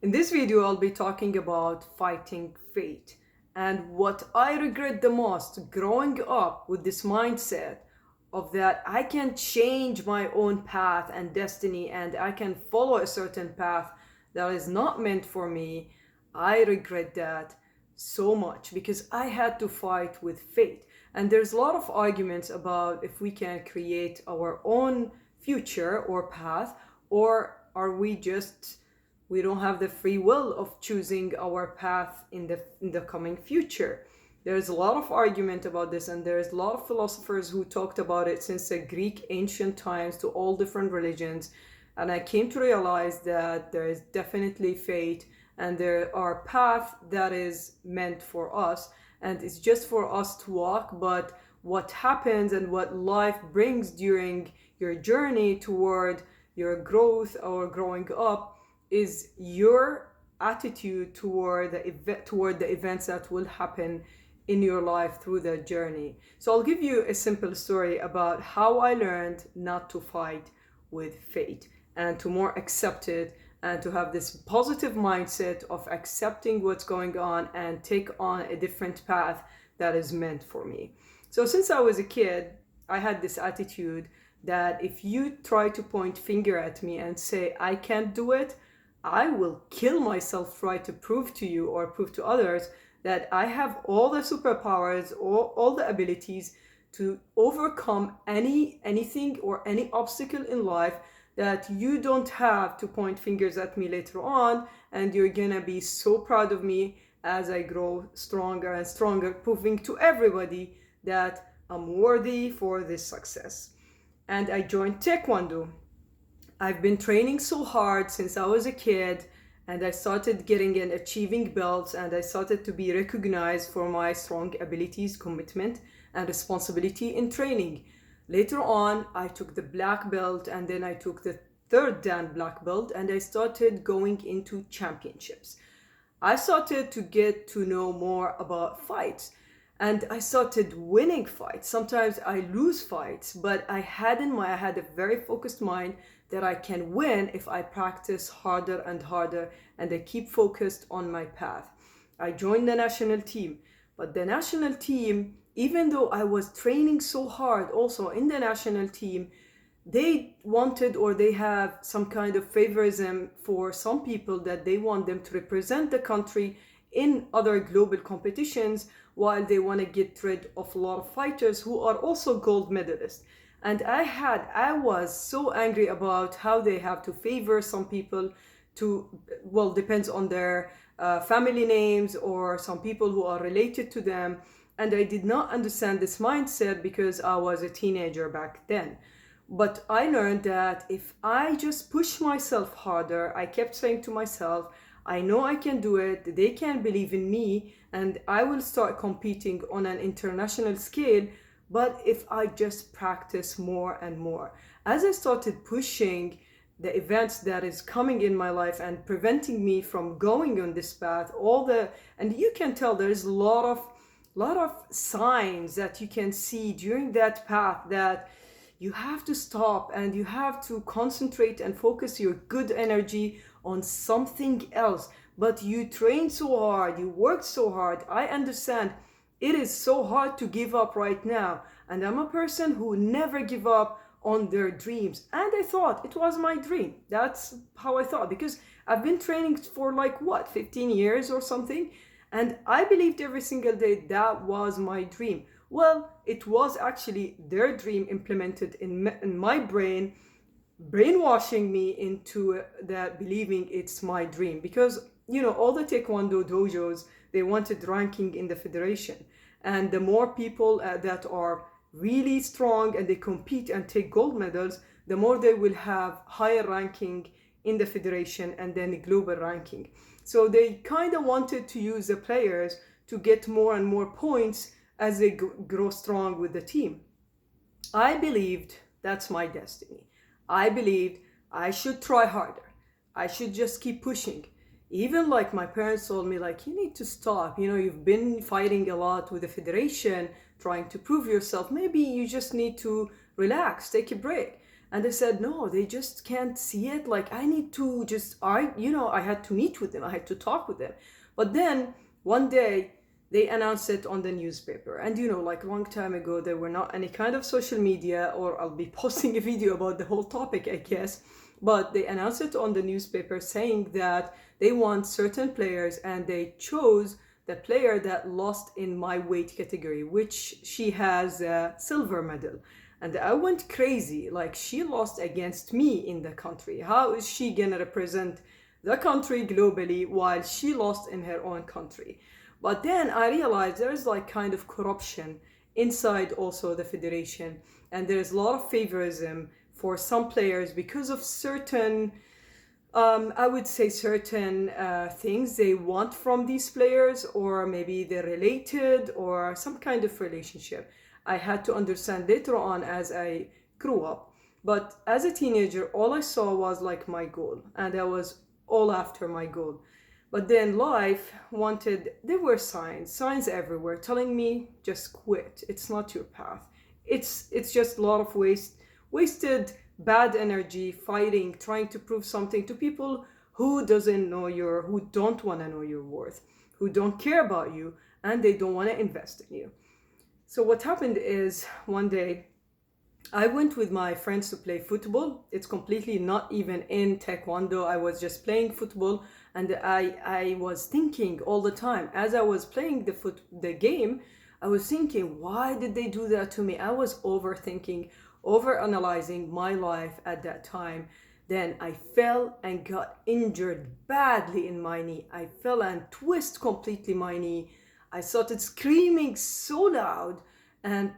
In this video, I'll be talking about fighting fate and what I regret the most growing up with this mindset of that I can change my own path and destiny and I can follow a certain path that is not meant for me. I regret that so much because I had to fight with fate. And there's a lot of arguments about if we can create our own future or path, or are we don't have the free will of choosing our path in the coming future. There's a lot of argument about this, and there's a lot of philosophers who talked about it since the Greek ancient times to all different religions. And I came to realize that there is definitely fate and there are paths that is meant for us, and it's just for us to walk. But what happens and what life brings during your journey toward your growth or growing up is your attitude toward the events that will happen in your life through the journey. So I'll give you a simple story about how I learned not to fight with fate and to more accept it and to have this positive mindset of accepting what's going on and take on a different path that is meant for me. So since I was a kid, I had this attitude that if you try to point finger at me and say I can't do it, I will kill myself trying to prove to you or prove to others that I have all the superpowers or all the abilities to overcome anything or any obstacle in life, that you don't have to point fingers at me later on, and you're gonna be so proud of me as I grow stronger and stronger, proving to everybody that I'm worthy for this success. And I joined Taekwondo. I've been training so hard since I was a kid, and I started getting and achieving belts, and I started to be recognized for my strong abilities, commitment, and responsibility in training. Later on, I took the black belt, and then I took the third dan black belt, and I started going into championships. I started to get to know more about fights, and I started winning fights. Sometimes I lose fights, but I had a very focused mind that I can win if I practice harder and harder and I keep focused on my path. I joined the national team, but the national team, even though I was training so hard also in the national team, they wanted, or they have some kind of favorism for some people that they want them to represent the country in other global competitions, while they want to get rid of a lot of fighters who are also gold medalists. And I was so angry about how they have to favor some people to, well, depends on their family names or some people who are related to them. And I did not understand this mindset because I was a teenager back then. But I learned that if I just push myself harder, I kept saying to myself, I know I can do it, they can believe in me, and I will start competing on an international scale. But if I just practice more and more, as I started pushing the events that is coming in my life and preventing me from going on this path, and you can tell there's a lot of signs that you can see during that path that you have to stop and you have to concentrate and focus your good energy on something else. But you train so hard, you work so hard. I understand it is so hard to give up right now, and I'm a person who never give up on their dreams, and I thought it was my dream. That's how I thought, because I've been training for 15 years or something, and I believed every single day that was my dream. Well, it was actually their dream implemented in my brain, brainwashing me into that believing it's my dream. Because all the taekwondo dojos, they wanted ranking in the federation, and the more people that are really strong and they compete and take gold medals, the more they will have higher ranking in the federation and then the global ranking. So they kind of wanted to use the players to get more and more points as they grow strong with the team. I believed that's my destiny. I believed I should try harder. I should just keep pushing. Even my parents told me, you need to stop. You've been fighting a lot with the federation, trying to prove yourself. Maybe you just need to relax, take a break. And they said, no, they just can't see it. Like, I need to just, I had to meet with them. I had to talk with them. But then one day they announced it on the newspaper. And, like a long time ago, there were not any kind of social media, or I'll be posting a video about the whole topic, I guess. But they announced it on the newspaper saying that they want certain players, and they chose the player that lost in my weight category, which she has a silver medal. And I went crazy. Like, she lost against me in the country. How is she gonna represent the country globally while she lost in her own country? But then I realized there's like kind of corruption inside also the federation, and there's a lot of favorism for some players because of certain I would say certain things they want from these players, or maybe they're related, or some kind of relationship. I had to understand later on as I grew up. But as a teenager, all I saw was like my goal, and I was all after my goal. But then life there were signs everywhere telling me just quit. It's not your path. It's just a lot of wasted bad energy fighting, trying to prove something to people who who don't want to know your worth, who don't care about you, and they don't want to invest in you. So what happened is one day I went with my friends to play football. It's completely not even in taekwondo. I was just playing football, and I was thinking all the time as I was playing the game. I was thinking, why did they do that to me? I was overthinking, overanalyzing my life at that time. Then I fell and got injured badly in my knee. I fell and twisted completely my knee. I started screaming so loud, and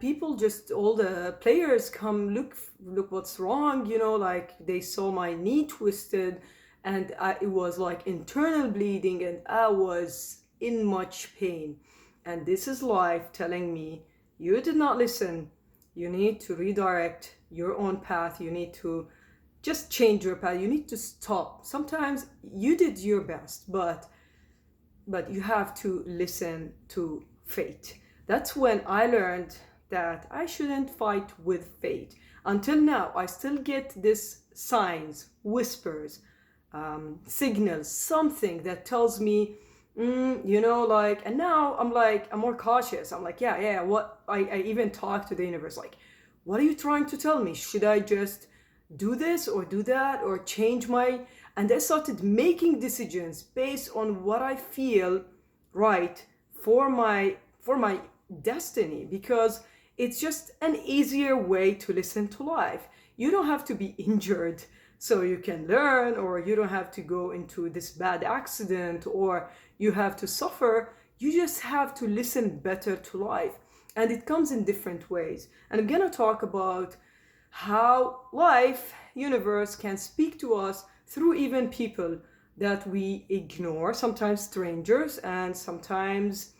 all the players come, look what's wrong, like they saw my knee twisted, and it was like internal bleeding, and I was in much pain. And this is life telling me, you did not listen. You need to redirect your own path. You need to just change your path. You need to stop. Sometimes you did your best, but you have to listen to fate. That's when I learned that I shouldn't fight with fate. Until now, I still get these signs, whispers, signals, something that tells me, and now I'm more cautious. I'm like, yeah, what? I even talk to the universe, like, what are you trying to tell me? Should I just do this or do that or change and I started making decisions based on what I feel right for my destiny, because it's just an easier way to listen to life. You don't have to be injured so you can learn, or you don't have to go into this bad accident, or you have to suffer. You just have to listen better to life. And it comes in different ways. And I'm going to talk about how life, universe can speak to us through even people that we ignore, sometimes strangers, and sometimes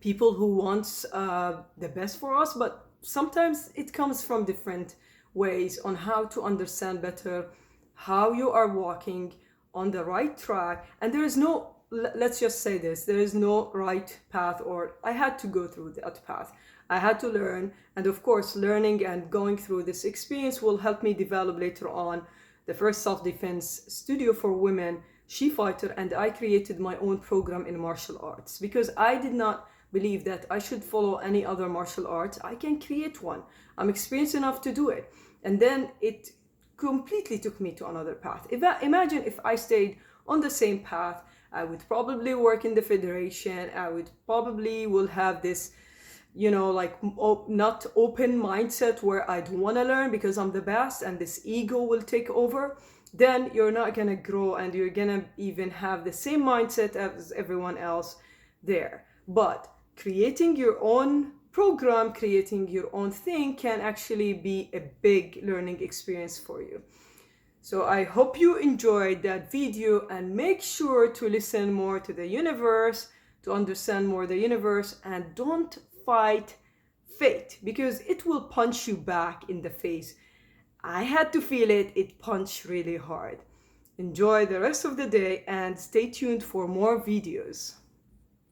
people who wants the best for us, but sometimes it comes from different ways on how to understand better how you are walking on the right track. And there is no, let's just say this, there is no right path, or I had to go through that path. I had to learn, and of course learning and going through this experience will help me develop later on the first self-defense studio for women, SheFighter, and I created my own program in martial arts because I did not believe that I should follow any other martial arts. I can create one. I'm experienced enough to do it. And then it completely took me to another path. Imagine if I stayed on the same path, I would probably work in the federation. I would probably will have this, not open mindset where I don't want to learn because I'm the best, and this ego will take over. Then you're not going to grow, and you're going to even have the same mindset as everyone else there. But creating your own program, creating your own thing can actually be a big learning experience for you. So I hope you enjoyed that video, and make sure to listen more to the universe, to understand more the universe, and don't fight fate because it will punch you back in the face. I had to feel it. It punched really hard. Enjoy the rest of the day and stay tuned for more videos.